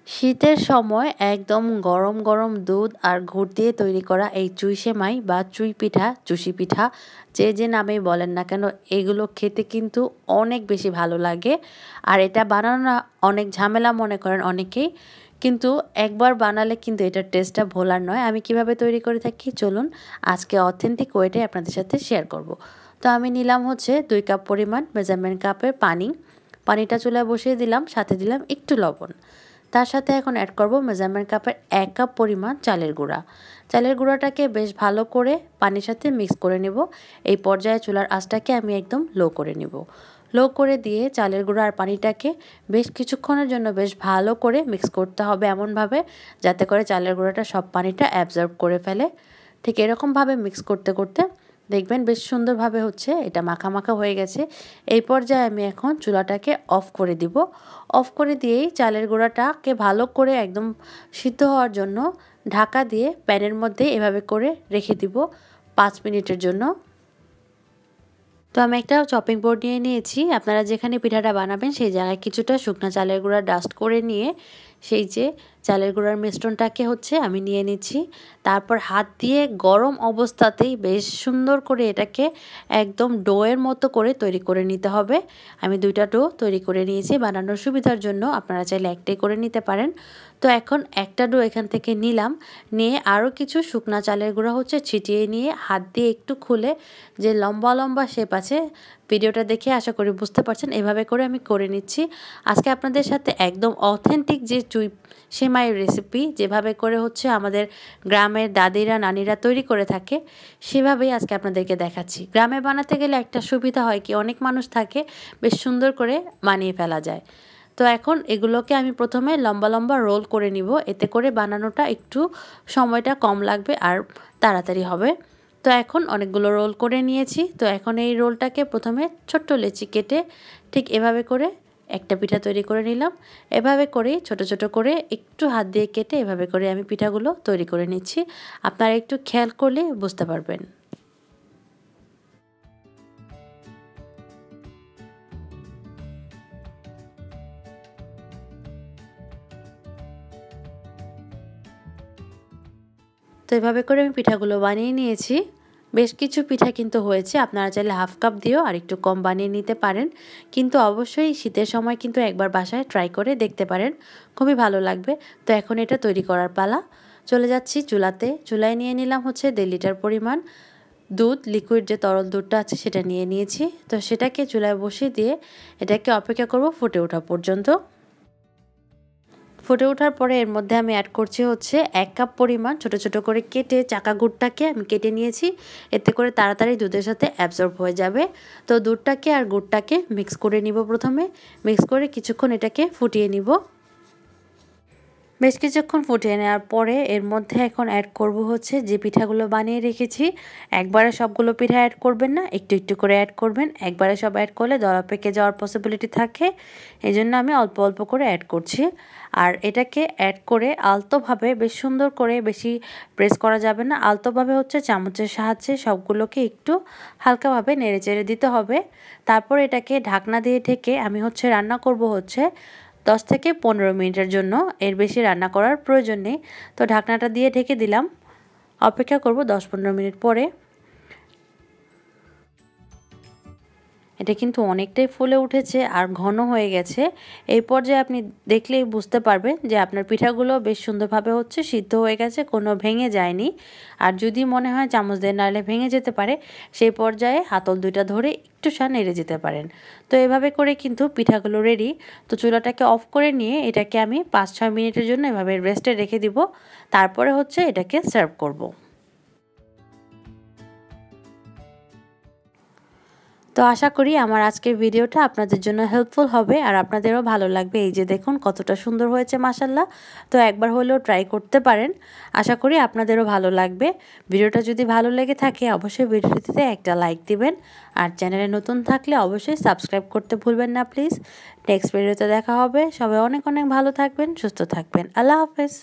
শীতের সময় একদম গরম গরম দুধ আর গুড় দিয়ে তৈরি করা এই চুই সেমাই বা চুই পিঠা, চুষি পিঠা যে নামেই বলেন না কেন, এগুলো খেতে কিন্তু অনেক বেশি ভালো লাগে। আর এটা বানানো না অনেক ঝামেলা মনে করেন অনেকেই, কিন্তু একবার বানালে কিন্তু এটার টেস্টটা ভোলার নয়। আমি কিভাবে তৈরি করে থাকি চলুন আজকে অথেন্টিক ওয়েটে আপনাদের সাথে শেয়ার করব। তো আমি নিলাম হচ্ছে 2 কাপ পরিমাণ মেজারমেন্ট কাপের পানি। পানিটা চুলায় বসিয়ে দিলাম, সাথে দিলাম একটু লবণ। তার সাথে এখন অ্যাড করব মেজারমেন্ট কাপের 1 কাপ পরিমাণ চালের গুঁড়া। চালের গুঁড়াটাকে বেশ ভালো করে পানির সাথে মিক্স করে নেব। এই পর্যায়ে চুলার আঁচটাকে আমি একদম লো করে নেব। লো করে দিয়ে চালের গুঁড়া আর পানিটাকে বেশ কিছুক্ষণের জন্য বেশ ভালো করে মিক্স করতে হবে, এমনভাবে যাতে করে চালের গুঁড়াটা সব পানিটা অ্যাবজর্ব করে ফেলে। ঠিক এরকমভাবে মিক্স করতে করতে দেখবেন বেশ সুন্দরভাবে হচ্ছে এটা মাখা মাখা হয়ে গেছে। এই পর্যায়ে আমি এখন চুলাটাকে অফ করে দিব। অফ করে দিয়েই চালের গুঁড়াটাকে ভালো করে একদম সিদ্ধ হওয়ার জন্য ঢাকা দিয়ে প্যানের মধ্যে এভাবে করে রেখে দিব 5 মিনিটের জন্য। তো আমি একটা চপিং বোর্ড নিয়ে নিয়েছি। আপনারা যেখানে পিঠাটা বানাবেন সেই জায়গায় কিছুটা শুকনো চালের গুঁড়া ডাস্ট করে নিয়ে সেই যে চালের গুঁড়ার মিশ্রণটাকে হচ্ছে আমি নিয়ে নিচ্ছি। তারপর হাত দিয়ে গরম অবস্থাতেই বেশ সুন্দর করে এটাকে একদম ডোয়ের মতো করে তৈরি করে নিতে হবে। আমি 2টা ডো তৈরি করে নিয়েছি বানানোর সুবিধার জন্য, আপনারা চাইলে একটাই করে নিতে পারেন। তো এখন একটা ডো এখান থেকে নিলাম, নিয়ে আরও কিছু শুকনা চালের গুঁড়া হচ্ছে ছিটিয়ে নিয়ে হাত দিয়ে একটু খুলে যে লম্বা লম্বা শেপ আছে, ভিডিওটা দেখে আশা করি বুঝতে পারছেন, এভাবে করে আমি করে নিচ্ছি। আজকে আপনাদের সাথে একদম অথেন্টিক যে চুই সেমাইয়ের রেসিপি যেভাবে করে হচ্ছে আমাদের গ্রামের দাদিরা নানিরা তৈরি করে থাকে সেভাবেই আজকে আপনাদেরকে দেখাচ্ছি। গ্রামে বানাতে গেলে একটা সুবিধা হয় কি, অনেক মানুষ থাকে, বেশ সুন্দর করে বানিয়ে ফেলা যায়। তো এখন এগুলোকে আমি প্রথমে লম্বা লম্বা রোল করে নিব, এতে করে বানানোটা একটু সময়টা কম লাগবে আর তাড়াতাড়ি হবে। তো এখন অনেকগুলো রোল করে নিয়েছি। তো এখন এই রোলটাকে প্রথমে ছোট্ট লেচি কেটে ঠিক এভাবে করে একটা পিঠা তৈরি করে নিলাম। এভাবে করেই ছোট ছোট করে একটু হাত দিয়ে কেটে এভাবে করে আমি পিঠাগুলো তৈরি করে নিচ্ছি। আপনারা একটু খেয়াল করলে বুঝতে পারবেন। তো এভাবে করে আমি পিঠাগুলো বানিয়ে নিয়েছি। বেশ কিছু পিঠা কিন্তু হয়েছে, আপনারা চাইলে হাফ কাপ দিয়েও আর একটু কম বানিয়ে নিতে পারেন, কিন্তু অবশ্যই শীতের সময় কিন্তু একবার বাসায় ট্রাই করে দেখতে পারেন, খুবই ভালো লাগবে। তো এখন এটা তৈরি করার পালা। চলে যাচ্ছি চুলাতে। চুলায় নিয়ে নিলাম হচ্ছে 1.5 লিটার পরিমাণ দুধ, লিকুইড যে তরল দুধটা আছে সেটা নিয়ে নিয়েছি। তো সেটাকে চুলায় বসিয়ে দিয়ে এটাকে অপেক্ষা করব ফুটে ওঠা পর্যন্ত। ফুটে ওঠার পরে এর মধ্যে আমি অ্যাড করছি হচ্ছে 1 কাপ পরিমাণ ছোট ছোট করে কেটে চাকা গুড়টাকে আমি কেটে নিয়েছি, এতে করে তাড়াতাড়ি দুধের সাথে অ্যাবজর্ব হয়ে যাবে। তো দুধটাকে আর গুড়টাকে মিক্স করে নিব, প্রথমে মিক্স করে কিছুক্ষণ এটাকে ফুটিয়ে নিব। বেশ কিছুক্ষণ ফুটিয়ে নেওয়ার পরে এর মধ্যে এখন অ্যাড করব হচ্ছে যে পিঠাগুলো বানিয়ে রেখেছি। একবারে সবগুলো পিঠা অ্যাড করবেন না, একটু একটু করে অ্যাড করবেন। একবারে সব অ্যাড করলে দলা পেকে যাওয়ার পসিবিলিটি থাকে, এই জন্য আমি অল্প অল্প করে অ্যাড করছি। আর এটাকে অ্যাড করে আলতোভাবে বেশ সুন্দর করে, বেশি প্রেস করা যাবে না, আলতোভাবে হচ্ছে চামচের সাহায্যে সবগুলোকে একটু হালকাভাবে নেড়ে চেড়ে দিতে হবে। তারপর এটাকে ঢাকনা দিয়ে ঢেকে আমি হচ্ছে রান্না করব হচ্ছে 10 থেকে 15 মিনিটের জন্য, এর বেশি রান্না করার প্রয়োজন নেই। তো ঢাকনাটা দিয়ে ঢেকে দিলাম, অপেক্ষা করব 10-15 মিনিট পরে। এটা কিন্তু অনেকটাই ফুলে উঠেছে আর ঘন হয়ে গেছে। এই পর্যায়ে আপনি দেখলেই বুঝতে পারবেন যে আপনার পিঠাগুলো বেশ সুন্দরভাবে হচ্ছে সিদ্ধ হয়ে গেছে, কোনো ভেঙে যায়নি। আর যদি মনে হয় চামচ দিয়ে নাড়লে ভেঙে যেতে পারে, সেই পর্যায়ে হাতল 2টা ধরে একটু নেড়ে যেতে পারেন। তো এভাবে করে কিন্তু পিঠাগুলো রেডি। তো চুলাটাকে অফ করে নিয়ে এটাকে আমি 5-6 মিনিটের জন্য এভাবে রেস্টে রেখে দিব। তারপরে হচ্ছে এটাকে সার্ভ করব। তো আশা করি আমার আজকের ভিডিওটা আপনাদের জন্য হেল্পফুল হবে আর আপনাদেরও ভালো লাগবে। এই যে দেখুন কতটা সুন্দর হয়েছে মাশাআল্লাহ। তো একবার হলেও ট্রাই করতে পারেন, আশা করি আপনাদেরও ভালো লাগবে। ভিডিওটা যদি ভালো লেগে থাকে অবশ্যই ভিডিওটিতে একটা লাইক দিবেন, আর চ্যানেলে নতুন থাকলে অবশ্যই সাবস্ক্রাইব করতে ভুলবেন না প্লিজ। নেক্সট ভিডিওতে দেখা হবে। সবাই অনেক অনেক ভালো থাকবেন, সুস্থ থাকবেন। আল্লাহ হাফেজ।